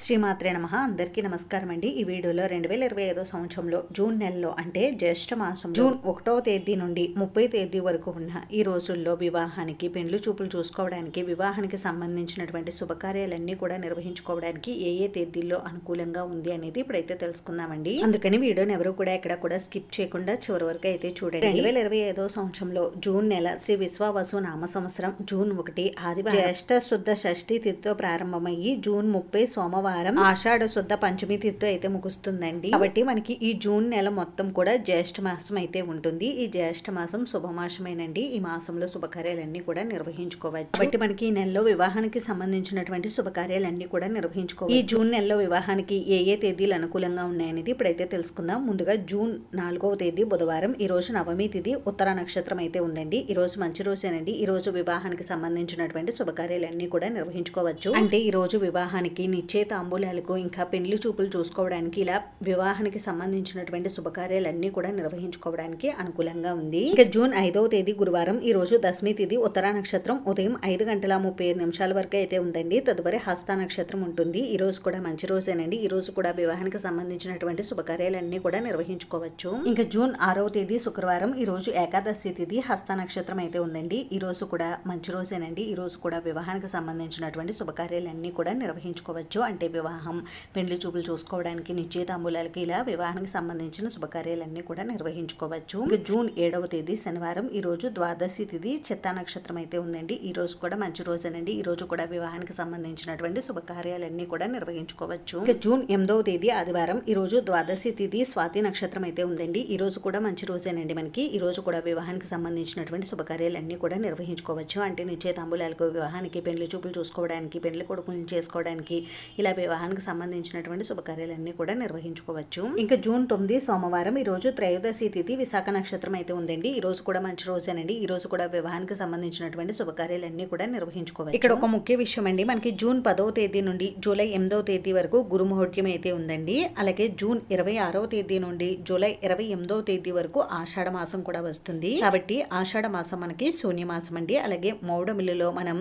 శ్రీమాత్రే నమః. అందరికీ నమస్కారం అండి. ఈ వీడియోలో 2025 సంవత్సరంలో జూన్ నెలలో అంటే జ్యేష్ఠ మాసం జూన్ 1వ తేదీ నుండి 30వ తేదీ వరకు ఉన్న ఈ రోజుల్లో వివాహానికి, పెండ్లి చూపులు చూసుకోవడానికి, వివాహానికి సంబంధించినటువంటి శుభకార్యాలన్నీ కూడా నిర్వహించుకోవడానికి ఏ ఏ తేదీల్లో అనుకూలంగా ఉంది అనేది ఇప్పుడైతే తెలుసుకుందామండి. అందుకని వీడియోని ఎవరు కూడా ఎక్కడ కూడా స్కిప్ చేయకుండా చివరి వరకు అయితే చూడండి. 2025 సంవత్సరంలో జూన్ నెల శ్రీ విశ్వావసు నామ సంవత్సరం జూన్ 1 ఆదివారం జ్యేష్ఠ శుద్ధ షష్ఠి తిథితో ప్రారంభమయ్యి జూన్ 30 సోమవారం ఆషాఢ శుద్ధ పంచమి తిథితో అయితే ముగుస్తుందండి. కాబట్టి మనకి ఈ జూన్ నెల మొత్తం కూడా జ్యేష్ఠ మాసం అయితే ఉంటుంది. ఈ జ్యేష్ఠ మాసం శుభమాసమేనండి. ఈ మాసంలో శుభకార్యాలన్నీ కూడా నిర్వహించుకోవచ్చు. కాబట్టి మనకి ఈ నెలలో వివాహానికి సంబంధించినటువంటి శుభకార్యాలన్నీ కూడా నిర్వహించుకోవచ్చు. ఈ జూన్ నెలలో వివాహానికి ఏ ఏ తేదీలు అనుకూలంగా ఉన్నాయనేది ఇప్పుడైతే తెలుసుకుందాం. ముందుగా జూన్ 4వ తేదీ బుధవారం. ఈ రోజు నవమి తిథి, ఉత్తర నక్షత్రం అయితే ఉందండి. ఈ రోజు మంచి రోజేనండి. ఈ రోజు వివాహానికి సంబంధించినటువంటి శుభకార్యాలన్నీ కూడా నిర్వహించుకోవచ్చు. అంటే ఈ రోజు వివాహానికి, నిశ్చయితాంబూలాలకు, ఇంకా పెండ్లి చూపులు చూసుకోవడానికి, ఇలా వివాహానికి సంబంధించినటువంటి శుభకార్యాలన్నీ కూడా నిర్వహించుకోవడానికి అనుకూలంగా ఉంది. ఇక జూన్ 5వ తేదీ గురువారం. ఈ రోజు దశమి తిథి, ఉత్తర నక్షత్రం ఉదయం 5:35 వరకు అయితే ఉందండి. తదుపరి హస్త నక్షత్రం ఉంటుంది. ఈ రోజు కూడా మంచి రోజేనండి. ఈ రోజు కూడా వివాహానికి సంబంధించినటువంటి శుభకార్యాలన్నీ కూడా నిర్వహించుకోవచ్చు. ఇంకా జూన్ 6వ తేదీ శుక్రవారం. ఈ రోజు ఏకాదశి తిథి, హస్త నక్షత్రం అయితే ఉందండి. ఈ రోజు కూడా మంచి రోజేనండి. ఈ రోజు కూడా వివాహానికి సంబంధించినటువంటి శుభకార్యాలన్నీ కూడా నిర్వహించుకోవచ్చు. అంటే వివాహం, పెండ్లి చూపులు చూసుకోవడానికి, నిశ్చయితాంబూలాలకి, ఇలా వివాహానికి సంబంధించిన శుభకార్యాలన్నీ కూడా నిర్వహించుకోవచ్చు. ఇంకా జూన్ 7వ తేదీ శనివారం. ఈ రోజు ద్వాదశి తిథి, చిత్తా నక్షత్రం అయితే ఉందండి. ఈ రోజు కూడా మంచి రోజేనండి. ఈ రోజు కూడా వివాహానికి సంబంధించినటువంటి శుభకార్యాలన్నీ కూడా నిర్వహించుకోవచ్చు. ఇంకా జూన్ 8వ తేదీ ఆదివారం. ఈ రోజు ద్వాదశి తిథి, స్వాతి నక్షత్రం అయితే ఉందండి. ఈ రోజు కూడా మంచి రోజేనండి మనకి. ఈ రోజు కూడా వివాహానికి సంబంధించినటువంటి శుభకార్యాలన్నీ కూడా నిర్వహించుకోవచ్చు. అంటే నిశ్చయితాంబూలాలకు, వివాహానికి, పెండ్లి చూపులు చూసుకోవడానికి, పెండ్లి కొడుకులను చేసుకోవడానికి, ఇలా వివాహానికి సంబంధించినటువంటి శుభకార్యాలన్నీ కూడా నిర్వహించుకోవచ్చు. ఇంకా జూన్ 9 సోమవారం. ఈ రోజు త్రయోదశి తిథి, విశాఖ నక్షత్రం అయితే ఉందండి. ఈ రోజు కూడా మంచి రోజేనండి. ఈ రోజు కూడా వివాహానికి సంబంధించినటువంటి శుభకార్యాలన్నీ కూడా నిర్వహించుకోవచ్చు. ఇక్కడ ఒక ముఖ్య విషయం అండి, మనకి జూన్ 10వ తేదీ నుండి జూలై 8వ తేదీ వరకు గురుముహూర్తం అయితే ఉందండి. అలాగే జూన్ 26వ తేదీ నుండి జూలై 28వ తేదీ వరకు ఆషాఢ మాసం కూడా వస్తుంది. కాబట్టి ఆషాఢ మాసం మనకి శూన్యమాసం అండి. అలాగే మౌఢమిల్లులో మనం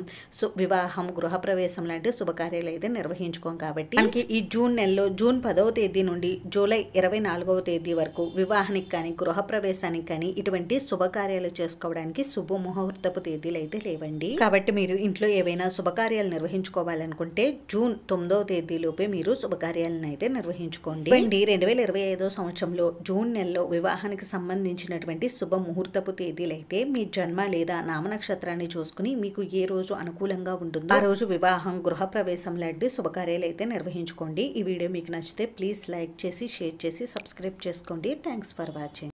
వివాహం, గృహప్రవేశం లాంటి శుభకార్యాలు అయితే నిర్వహించుకోం. కాబట్టి మనకి ఈ జూన్ నెలలో జూన్ 10వ తేదీ నుండి జూలై 24వ తేదీ వరకు వివాహానికి కానీ, గృహప్రవేశానికి కానీ, ఇటువంటి శుభకార్యాలు చేసుకోవడానికి శుభముహూర్తపు తేదీలు అయితే లేవండి. కాబట్టి మీరు ఇంట్లో ఏవైనా శుభకార్యాలు నిర్వహించుకోవాలనుకుంటే జూన్ 9వ తేదీలోపే మీరు శుభకార్యాలను అయితే నిర్వహించుకోండి. 2025 సంవత్సరంలో జూన్ నెలలో వివాహానికి సంబంధించినటువంటి శుభ ముహూర్తపు తేదీలు అయితే మీ జన్మ లేదా నామ నక్షత్రాన్ని చూసుకుని మీకు ఏ రోజు అనుకూలంగా ఉంటుందో ఆ రోజు వివాహం, గృహప్రవేశం లాంటి శుభకార్యాలు అయితే నిర్వహించుకోండి. ఈ వీడియో మీకు నచ్చితే ప్లీజ్ లైక్ చేసి, షేర్ చేసి, సబ్స్క్రైబ్ చేసుకోండి. Thanks for watching.